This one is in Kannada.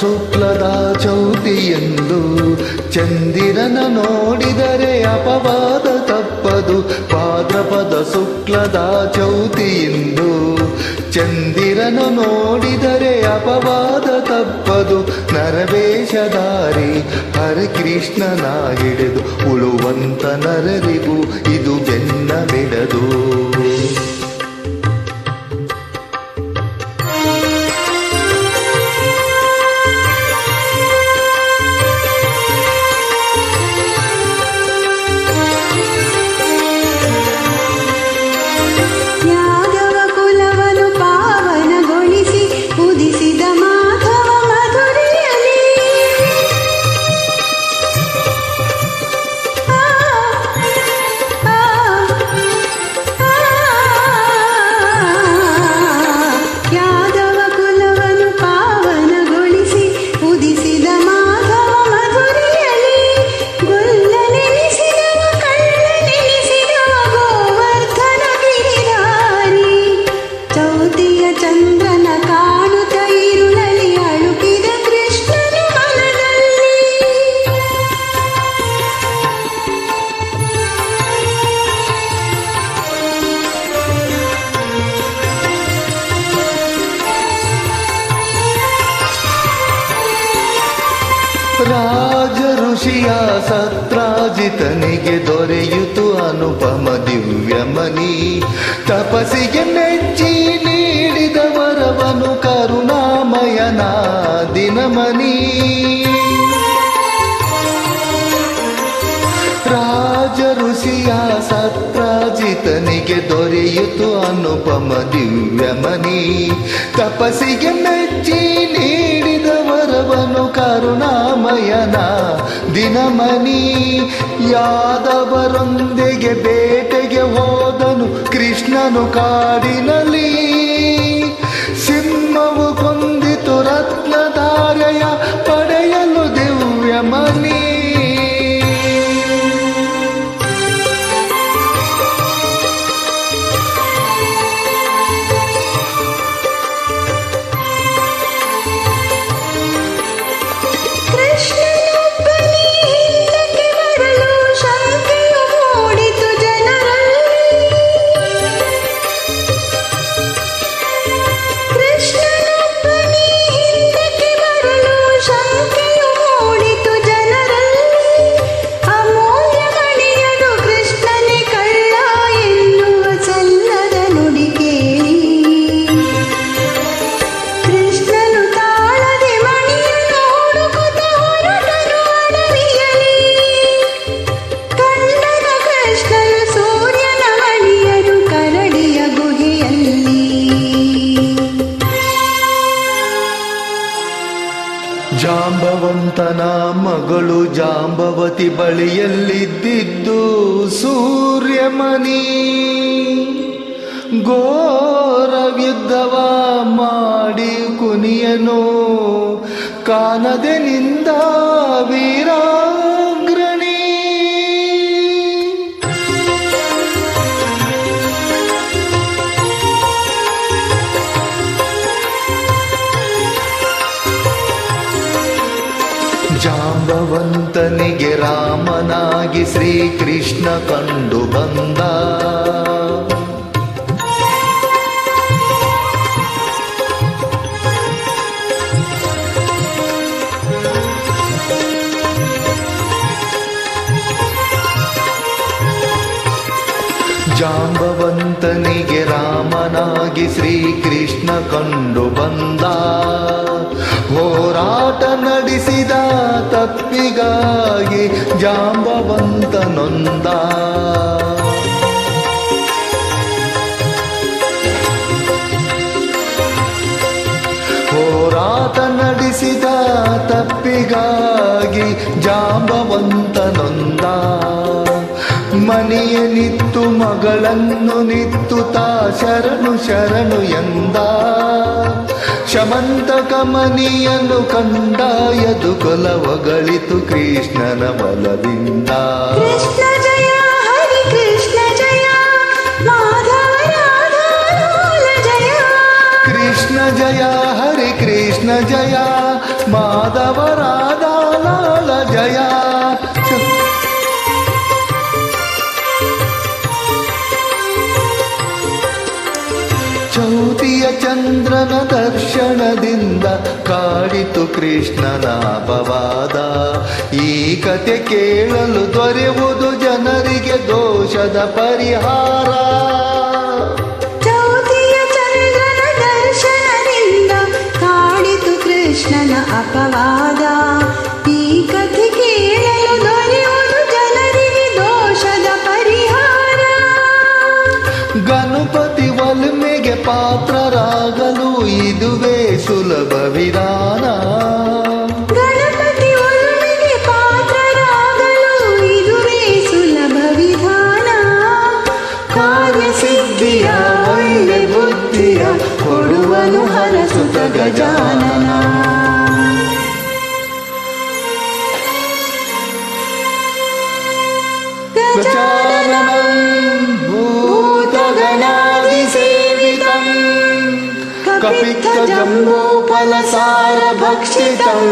ಶುಕ್ಲದ ಚೌತಿಯೆಂದು ಚಂದಿರನ ನೋಡಿದರೆ ಅಪವಾದ ತಪ್ಪದು. ಭಾದ್ರಪದ ಶುಕ್ಲದ ಚೌತಿಯೆಂದು ಚಂದಿರನ ನೋಡಿದರೆ ಅಪವಾದ ತಪ್ಪದು. ನರವೇಷಧಾರಿ ಹರಿಕೃಷ್ಣನ ಹಿಡಿದು ಉಳುವಂತ ನರರಿಗೂ ಇದು ಬೆನ್ನ ಬಿಡದು. ರಾಜ ಋಷಿಯ ಸತ್ರಾಜಿತನಿಗೆ ದೊರೆಯಿತು ಅನುಪಮ ದಿವ್ಯಮನಿ. ತಪಸ್ಸಿಗೆ ಮೆಚ್ಚಿ ನೀಡಿದ ವರವನು ಕರುಣಾಮಯನ ದಿನಮನಿ. ರಾಜ ಋಷಿಯ ಸತ್ರಾಜಿತನಿಗೆ ದೊರೆಯಿತು ಅನುಪಮ ದಿವ್ಯಮನಿ. ತಪಸ್ಸಿಗೆ ಮೆಚ್ಚಿ ನೀಡಿದ ವರವನು ಕರುಣಾಮಯನ ದಿನಮನಿ. ಯಾದವರೊಂದಿಗೆ ಬೇಟೆಗೆ ಹೋದನು ಕೃಷ್ಣನು ಕಾಡಿನಲ್ಲಿ. ಸಿಂಹವು ಕೊಂದಿತು ರತ್ನಧಾರೆಯ ಪಡೆಯಲು ದಿವ್ಯಮನಿ. ಜಾಂಬವಂತನ ಮಗಳು ಜಾಂಬವತಿ ಬಳಿಯಲ್ಲಿದ್ದಿದ್ದು ಸೂರ್ಯಮನಿ. ಘೋರವಿದ್ದವ ಮಾಡಿ ಕುನಿಯನು ಕಾನದೆ ನಿಂದ ವೀರಾಗ್ರಣಿ. ಜಾಂಬವಂತನಿಗೆ ರಾಮನಾಗಿ ಶ್ರೀಕೃಷ್ಣ ಕಂಡು ಬಂದ. ಜಾಂಬವಂತನಿಗೆ ರಾಮನಾಗಿ ಶ್ರೀಕೃಷ್ಣ ಕಂಡು ಬಂದ. ಹೋರಾಟ ನಡೆಸಿದ ತಪ್ಪಿಗಾಗಿ ಜಾಂಬವಂತ ನೊಂದ. ಹೋರಾಟ ನಡೆಸಿದ ತಪ್ಪಿಗಾಗಿ ಜಾಂಬವಂತ ನೊಂದ. ಮನೆಯ ನಿತ್ತು ಮಗಳನ್ನು ನಿತ್ತುತ್ತಾ ಶರಣು ಶರಣು ಎಂದ. ಶಮಂತಕ ಮನಿಯನ್ನು ಕಂಡ ಯದುಕುಲವಗಳಿತು ಕೃಷ್ಣನ ಬಲದಿಂದ. ಕೃಷ್ಣ ಜಯ ಹರಿ ಕೃಷ್ಣ ಜಯ ಮಾಧವ ರಾಧಾ ಜಯ. ಕೃಷ್ಣ ಜಯ ಹರಿ ಕೃಷ್ಣ ಜಯ ಮಾಧವರಾಧಾಲಾಳ ಜಯ ಚೌತಿಯ ಚಂದ್ರನ ದರ್ಶನದಿಂದ ಕಾಡಿತು ಕೃಷ್ಣನ ಅಪವಾದ. ಈ ಕತೆ ಕೇಳಲು ದೊರೆಯುವುದು ಜನರಿಗೆ ದೋಷದ ಪರಿಹಾರ. ಚೌತಿಯ ಚಂದ್ರನ ದರ್ಶನದಿಂದ ಕಾಡಿತು ಕೃಷ್ಣನ ಅಪವಾದ. ಈ ಕಥೆ ಕೇಳಲು ದೊರೆಯುವುದು ಜನರಿಗೆ ದೋಷದ ಪರಿಹಾರ. ಗಣಪತಿ ಒಲ್ಮೆಗೆ ಪಾತ್ರರಾಗಲು ಇದುವೇ ಸುಲಭ ವಿಧಾನ. ಗಣಪತಿ ಒಲುಮೆಗೆ ಪಾತ್ರರಾಗಲು ಇದುವೇ ಸುಲಭ ವಿಧಾನ. ಕಾರ್ಯಸಿದ್ಧಿಯ ಒಳ್ಳೆ ಬುದ್ಧಿಯ ಕೊಡುವನು ಹರಸುತ ಗಜಾನನ. ಗಜಾನನಂ ಭೂತಗಣಾದಿಸೇವಿತಂ ಕಪಿತ್ಥಜಂಬೂಫಲಸಾರಭಕ್ಷಿತಂ